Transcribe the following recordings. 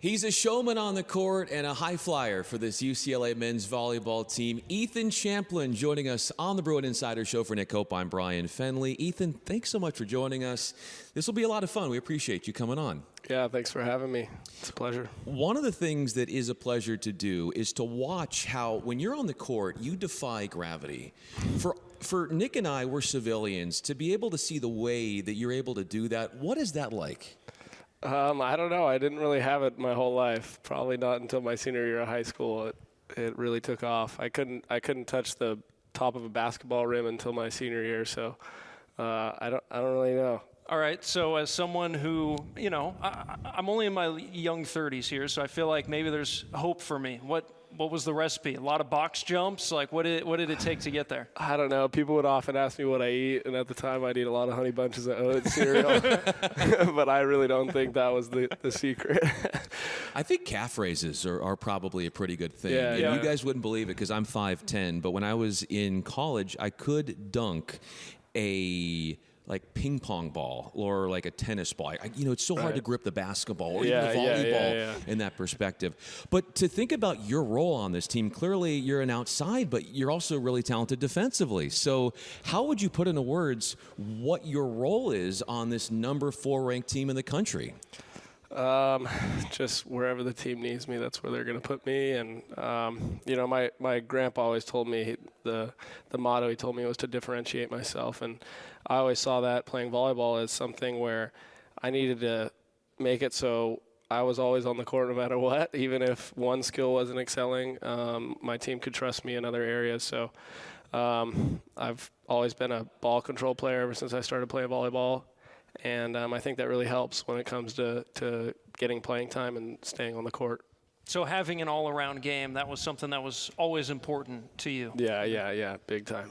He's a showman on the court and a high flyer for this UCLA men's volleyball team. Ethan Champlin joining us on the Bruin Insider Show. For Nick Cope, I'm Brian Fenley. Ethan, thanks so much for joining us. This will be a lot of fun. We appreciate you coming on. Yeah, thanks for having me. It's a pleasure. One of the things that is a pleasure to do is to watch how, when you're on the court, you defy gravity. For Nick and I, we're civilians. To be able to see the way that you're able to do that, what is that like? I don't know. I didn't really have it my whole life. Probably not until my senior year of high school. It really took off. I couldn't touch the top of a basketball rim until my senior year. So I don't really know. All right. So as someone who, I'm only in my young 30s here, so I feel like maybe there's hope for me. What was the recipe? A lot of box jumps? Like, what did it take to get there? I don't know. People would often ask me what I eat, and at the time I'd eat a lot of Honey Bunches of Oats cereal. But I really don't think that was the secret. I think calf raises are probably a pretty good thing. Yeah, and yeah. You guys wouldn't believe it because I'm 5'10", but when I was in college, I could dunk a ping pong ball or like a tennis ball. It's so hard to grip the basketball or even the volleyball in that perspective. But to think about your role on this team, clearly you're an outside, but you're also really talented defensively. So how would you put into words what your role is on this number 4 ranked team in the country? Just wherever the team needs me, that's where they're going to put me. And, my grandpa always told me the motto he told me was to differentiate myself. And I always saw that playing volleyball as something where I needed to make it so I was always on the court no matter what. Even if one skill wasn't excelling, my team could trust me in other areas. So I've always been a ball control player ever since I started playing volleyball. And I think that really helps when it comes to getting playing time and staying on the court. So having an all-around game, that was something that was always important to you. Yeah, big time.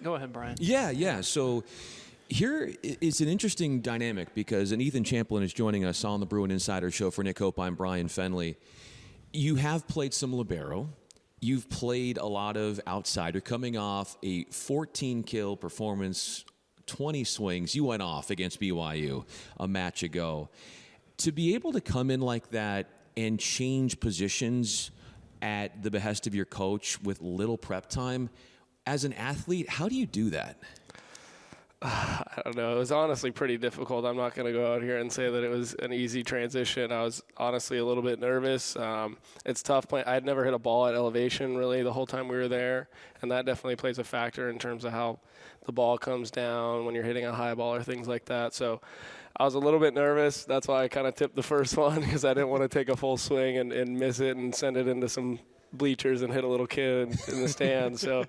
Go ahead, Brian. Yeah. So here is an interesting dynamic because Ethan Champlin is joining us on the Bruin Insider Show. For Nick Cope, I'm Brian Fenley. You have played some libero. You've played a lot of outsider, coming off a 14-kill performance, 20 swings. You went off against BYU a match ago. To be able to come in like that and change positions at the behest of your coach with little prep time, as an athlete, how do you do that? I don't know. It was honestly pretty difficult. I'm not going to go out here and say that it was an easy transition. I was honestly a little bit nervous. It's tough playing. I had never hit a ball at elevation really the whole time we were there, and that definitely plays a factor in terms of how the ball comes down when you're hitting a high ball or things like that. So I was a little bit nervous. That's why I kind of tipped the first one because I didn't want to take a full swing and miss it and send it into some bleachers and hit a little kid in the stands. So,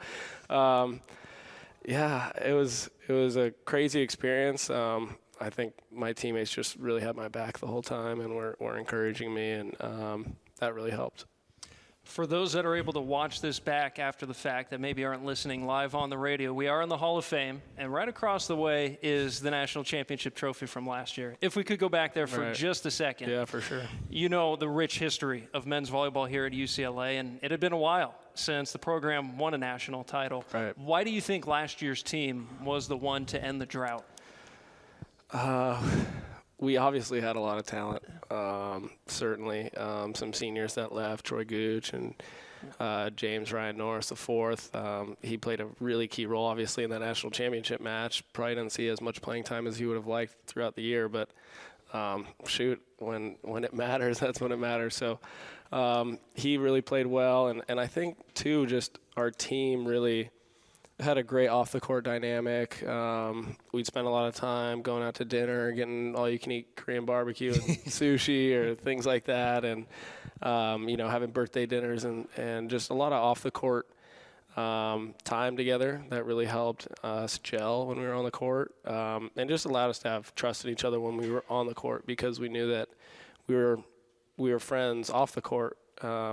it was a crazy experience. I think my teammates just really had my back the whole time and were encouraging me, and that really helped. For those that are able to watch this back after the fact that maybe aren't listening live on the radio, we are in the Hall of Fame, and right across the way is the national championship trophy from last year. If we could go back there for just a second. Yeah, for sure. You know the rich history of men's volleyball here at UCLA, and it had been a while since the program won a national title. Right. Why do you think last year's team was the one to end the drought? We obviously had a lot of talent, certainly. Some seniors that left, Troy Gooch and James Ryan Norris IV. He played a really key role, obviously, in that national championship match. Probably didn't see as much playing time as he would have liked throughout the year, but when it matters, that's when it matters. So he really played well, and I think, too, just our team really had a great off-the-court dynamic. We'd spend a lot of time going out to dinner, getting all-you-can-eat Korean barbecue and sushi or things like that, and, having birthday dinners and just a lot of off-the-court time together that really helped us gel when we were on the court, and just allowed us to have trust in each other when we were on the court because we knew that we were friends off the court,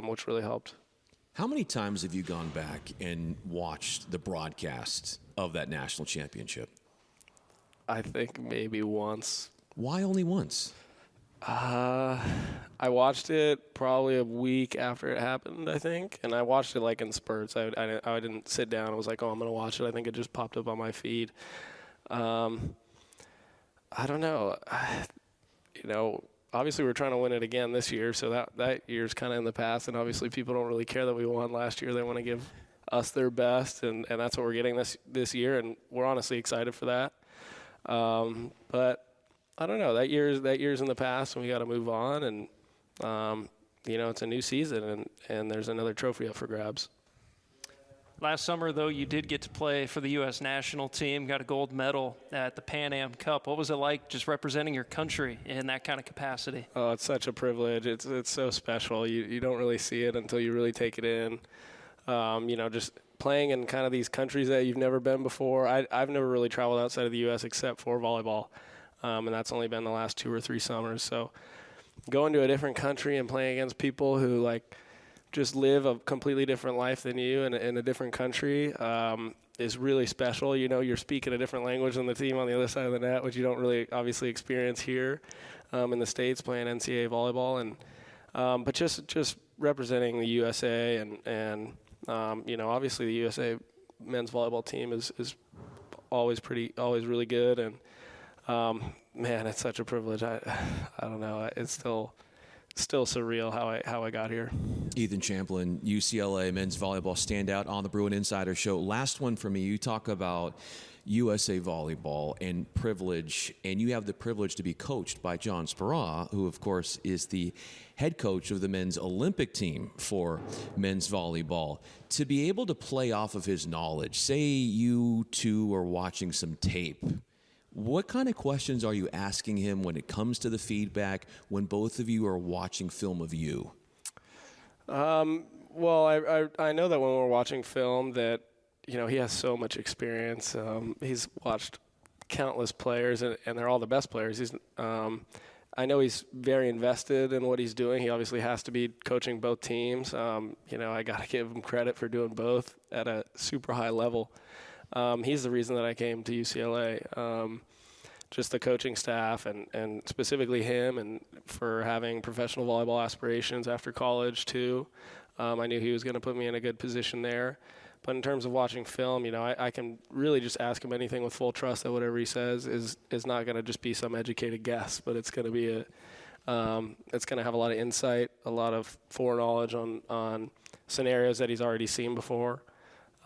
which really helped. How many times have you gone back and watched the broadcast of that national championship? I think maybe once. Why only once? I watched it probably a week after it happened, I think, and I watched it in spurts. I didn't sit down. I was like, I'm going to watch it. I think it just popped up on my feed. I don't know. obviously we're trying to win it again this year, so that year's kind of in the past, and obviously people don't really care that we won last year. They want to give us their best, and that's what we're getting this year, and we're honestly excited for that. But I don't know. That year's in the past, and we got to move on, and it's a new season, and there's another trophy up for grabs. Last summer, though, you did get to play for the U.S. national team, got a gold medal at the Pan Am Cup. What was it like just representing your country in that kind of capacity? Oh, it's such a privilege. It's so special. You don't really see it until you really take it in. Just playing in kind of these countries that you've never been before. I've never really traveled outside of the U.S. except for volleyball, and that's only been the last 2 or 3 summers. So going to a different country and playing against people who, like, just live a completely different life than you in a different country is really special. You're speaking a different language than the team on the other side of the net, which you don't really obviously experience here in the States playing NCAA volleyball. And but just representing the USA and obviously the USA men's volleyball team is always really good. And man, it's such a privilege. I don't know. It's still surreal how I got here. Ethan Champlin, UCLA men's volleyball standout on the Bruin Insider Show. Last one for me. You talk about USA volleyball and privilege, and you have the privilege to be coached by John Szabo, who, of course, is the head coach of the men's Olympic team for men's volleyball. To be able to play off of his knowledge, say you two are watching some tape, what kind of questions are you asking him when it comes to the feedback when both of you are watching film of you? Well, I know that when we're watching film that, he has so much experience. He's watched countless players, and they're all the best players. I know he's very invested in what he's doing. He obviously has to be coaching both teams. I got to give him credit for doing both at a super high level. He's the reason that I came to UCLA. Just the coaching staff and specifically him, and for having professional volleyball aspirations after college too. I knew he was going to put me in a good position there. But in terms of watching film, I can really just ask him anything with full trust that whatever he says is not going to just be some educated guess, but it's going to be it's going to have a lot of insight, a lot of foreknowledge on scenarios that he's already seen before.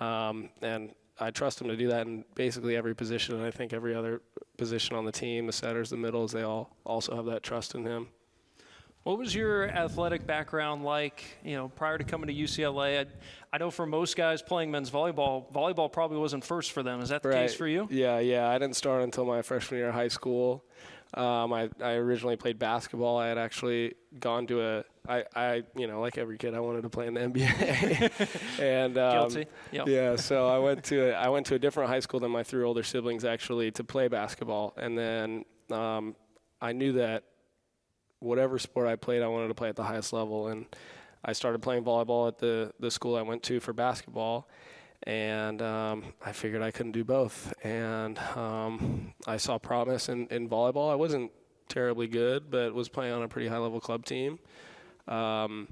And I trust him to do that in basically every position, and I think every other position on the team, the setters, the middles, they all also have that trust in him. What was your athletic background like, prior to coming to UCLA? I know for most guys playing men's volleyball probably wasn't first for them. Is that the case for you? Yeah. I didn't start until my freshman year of high school. I originally played basketball. I had actually gone to like every kid, I wanted to play in the NBA. And Guilty. Yep. Yeah, so I went to a different high school than my 3 older siblings actually to play basketball. And then I knew that whatever sport I played, I wanted to play at the highest level. And I started playing volleyball at the school I went to for basketball. And I figured I couldn't do both. And I saw promise in volleyball. I wasn't terribly good, but was playing on a pretty high-level club team. And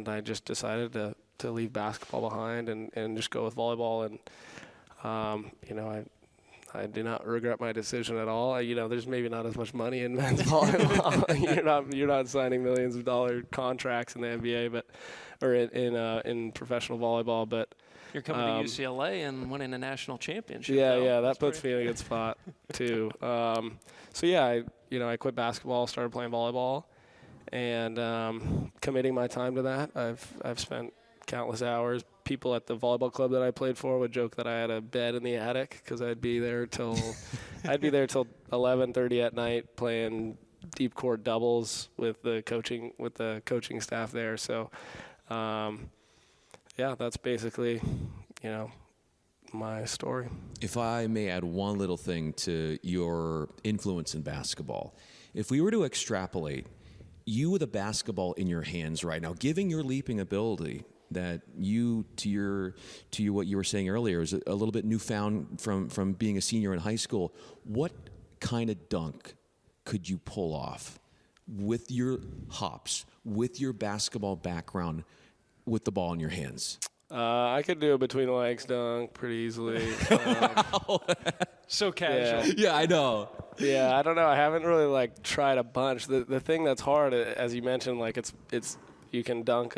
I just decided to leave basketball behind and just go with volleyball. And, I do not regret my decision at all. There's maybe not as much money in men's volleyball. You're not signing millions of dollar contracts in the NBA, or in professional volleyball. But you're coming to UCLA and winning a national championship. Yeah, that puts me in a good spot too. I quit basketball, started playing volleyball, and committing my time to that. I've spent countless hours. People at the volleyball club that I played for would joke that I had a bed in the attic because I'd be there till 11:30 at night playing deep court doubles with the coaching staff there. So, that's basically, my story. If I may add one little thing to your influence in basketball, if we were to extrapolate you with a basketball in your hands right now, giving your leaping ability that you, to what you were saying earlier, is a little bit newfound from being a senior in high school, what kind of dunk could you pull off with your hops, with your basketball background, with the ball in your hands? I could do a between the legs dunk pretty easily. So casual. Yeah, I know. Yeah, I don't know. I haven't really like tried a bunch. The thing that's hard, as you mentioned, like it's you can dunk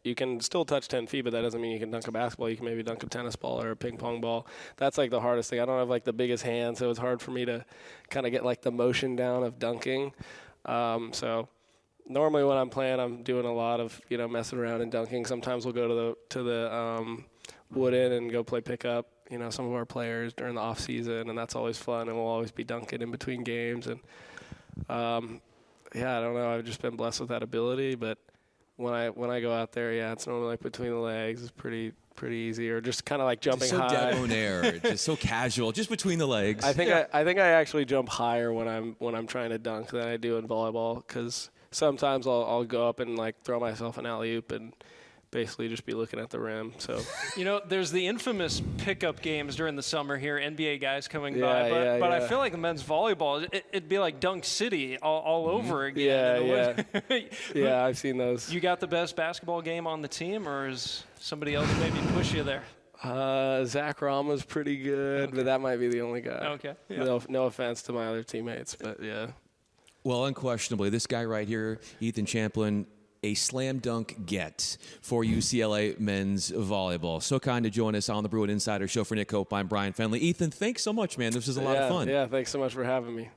you can still touch 10 feet, but that doesn't mean you can dunk a basketball. You can maybe dunk a tennis ball or a ping pong ball. That's like the hardest thing. I don't have like the biggest hand, so it's hard for me to kind of get like the motion down of dunking. So normally when I'm playing, I'm doing a lot of messing around and dunking. Sometimes we'll go to the Wooden and go play pickup. Some of our players during the off season, and that's always fun. And we'll always be dunking in between games. And yeah, I don't know. I've just been blessed with that ability, but when I go out there, yeah, it's normally like between the legs. It's pretty easy, or just kind of like jumping So high. debonair, just so casual, just between the legs. I think I actually jump higher when I'm trying to dunk than I do in volleyball, because sometimes I'll go up and like throw myself an alley-oop and basically just be looking at the rim. So there's the infamous pickup games during the summer here, NBA guys coming by, Yeah, but I yeah. feel like the men's volleyball, it'd be like Dunk City all over again. Yeah. Yeah, I've seen those. You got the best basketball game on the team, or is somebody else maybe push you there? Zach Rama's pretty good, but that might be the only guy. Okay. Yeah. No offense to my other teammates, but yeah. Well, unquestionably, this guy right here, Ethan Champlin, a slam dunk get for UCLA men's volleyball. So kind to join us on the Bruin Insider Show for Nick Hope. I'm Brian Fenley. Ethan, thanks so much, man. This was a lot of fun. Yeah, thanks so much for having me.